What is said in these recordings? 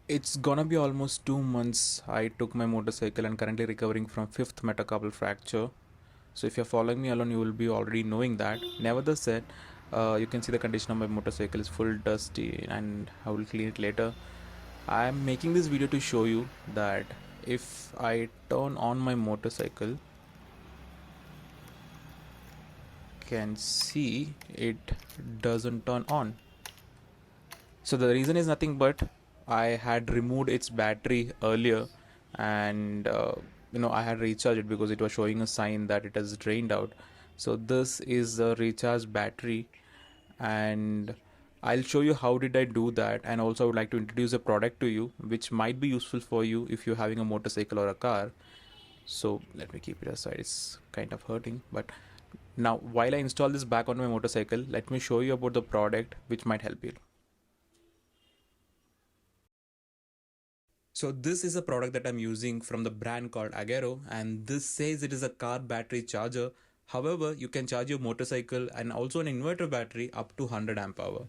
It's gonna be almost 2 months. I took my motorcycle and currently recovering from fifth metacarpal fracture. So if you're following me along, you will be already knowing that. Nevertheless, said, you can see the condition of my motorcycle is full dusty, and I will clean it later. I'm making this video to show you that if I turn on my motorcycle, can see it doesn't turn on. So the reason is nothing but I had removed its battery earlier, and I had recharged it because it was showing a sign that it has drained out. So this is a recharged battery, and I'll show you how did I do that, and also I would like to introduce a product to you which might be useful for you if you're having a motorcycle or a car. So let me keep it aside, it's kind of hurting. But now while I install this back on my motorcycle, let me show you about the product which might help you. So this is a product that I'm using from the brand called AGARO, and this says it is a car battery charger. However, you can charge your motorcycle and also an inverter battery up to 100 amp hour.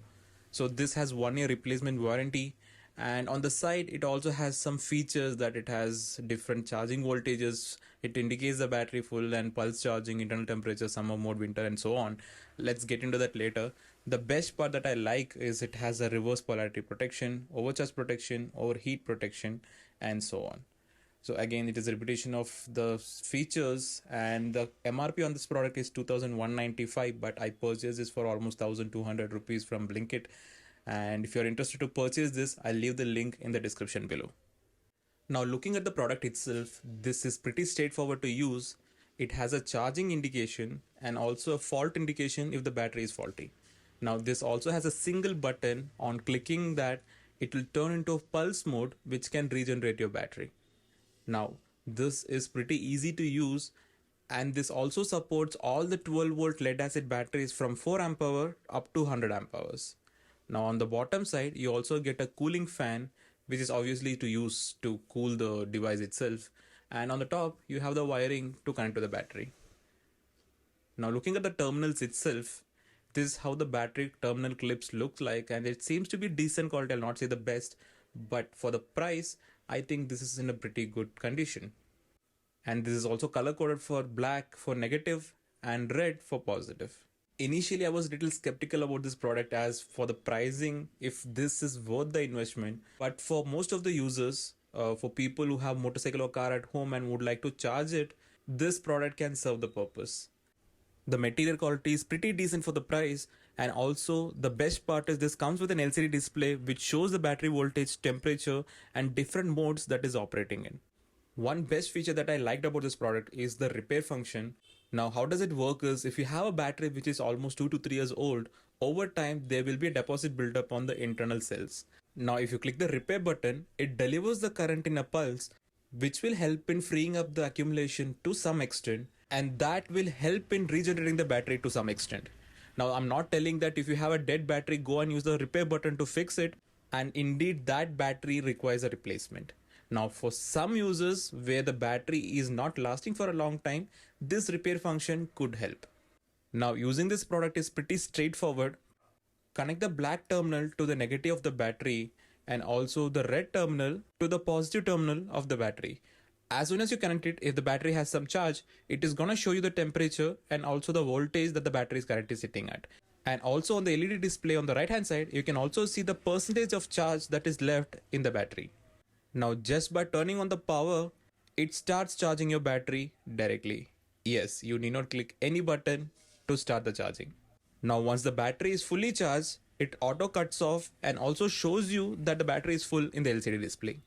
So this has 1 year replacement warranty, and on the side it also has some features that it has different charging voltages. It indicates the battery full and pulse charging, internal temperature, summer mode, winter, and so on. Let's get into that later. The best part that I like is it has a reverse polarity protection, overcharge protection, overheat protection, and so on. So again, it is a repetition of the features, and the MRP on this product is 2,195, but I purchased this for almost 1,200 rupees from Blinkit. And if you're interested to purchase this, I'll leave the link in the description below. Now looking at the product itself, this is pretty straightforward to use. It has a charging indication and also a fault indication if the battery is faulty. Now this also has a single button. On clicking that, it will turn into a pulse mode which can regenerate your battery. Now this is pretty easy to use, and this also supports all the 12 volt lead acid batteries from 4 amp hour up to 100 amp hours. Now on the bottom side, you also get a cooling fan, which is obviously to use to cool the device itself. And on the top, you have the wiring to connect to the battery. Now looking at the terminals itself, this is how the battery terminal clips look like, and it seems to be decent quality. I'll not say the best, but for the price, I think this is in a pretty good condition. And this is also color coded for black for negative and red for positive. Initially, I was a little skeptical about this product as for the pricing, if this is worth the investment. But for most of the users, for people who have motorcycle or car at home and would like to charge it, this product can serve the purpose. The material quality is pretty decent for the price, and also the best part is this comes with an LCD display which shows the battery voltage, temperature, and different modes that is operating in. One best feature that I liked about this product is the repair function. Now, how does it work is if you have a battery which is almost 2 to 3 years old, over time there will be a deposit built up on the internal cells. Now, if you click the repair button, it delivers the current in a pulse, which will help in freeing up the accumulation to some extent, and that will help in regenerating the battery to some extent. Now, I'm not telling that if you have a dead battery, go and use the repair button to fix it, and indeed that battery requires a replacement. Now, for some users where the battery is not lasting for a long time, this repair function could help. Now, using this product is pretty straightforward. Connect the black terminal to the negative of the battery and also the red terminal to the positive terminal of the battery. As soon as you connect it, if the battery has some charge, it is going to show you the temperature and also the voltage that the battery is currently sitting at. And also on the LED display on the right hand side, you can also see the percentage of charge that is left in the battery. Now just by turning on the power, it starts charging your battery directly. Yes, you need not click any button to start the charging. Now once the battery is fully charged, it auto cuts off and also shows you that the battery is full in the LCD display.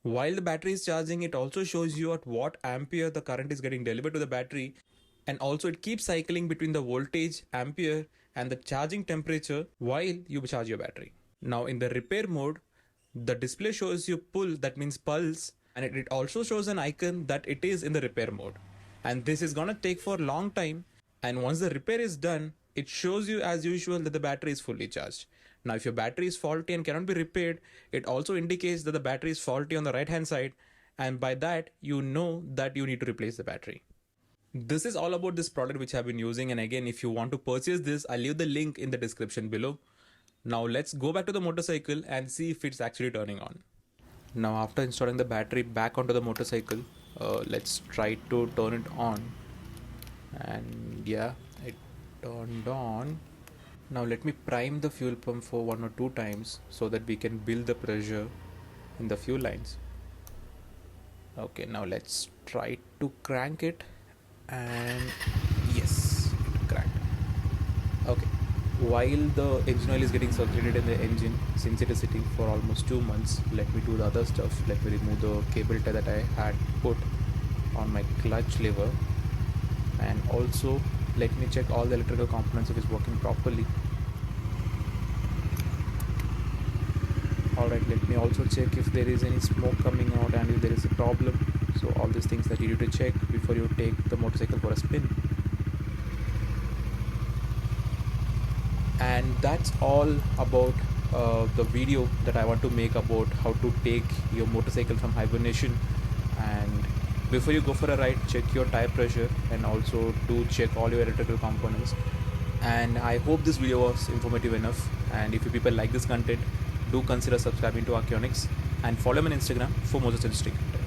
While the battery is charging, it also shows you at what ampere the current is getting delivered to the battery, and also it keeps cycling between the voltage, ampere, and the charging temperature while you charge your battery. Now in the repair mode, the display shows you pull, that means pulse, and it also shows an icon that it is in the repair mode. And this is gonna take for a long time, and once the repair is done, it shows you as usual that the battery is fully charged. Now if your battery is faulty and cannot be repaired, it also indicates that the battery is faulty on the right hand side, and by that you know that you need to replace the battery. This is all about this product which I've been using, and again if you want to purchase this, I'll leave the link in the description below. Now let's go back to the motorcycle and see if it's actually turning on. Now after installing the battery back onto the motorcycle, let's try to turn it on. And yeah, it turned on. Now let me prime the fuel pump for 1 or 2 times so that we can build the pressure in the fuel lines. Okay, now let's try to crank it, and yes, it cranked. Okay, while the engine oil is getting circulated in the engine, since it is sitting for almost 2 months, let me do the other stuff. Let me remove the cable tie that I had put on my clutch lever, and also let me check all the electrical components if it's working properly. Alright, let me also check if there is any smoke coming out and if there is a problem. So all these things that you need to check before you take the motorcycle for a spin. And that's all about the video that I want to make about how to take your motorcycle from hibernation. And before you go for a ride, check your tire pressure and also do check all your electrical components. And I hope this video was informative enough, and if you people like this content, do consider subscribing to Archaeonics and follow me on Instagram for more such interesting content.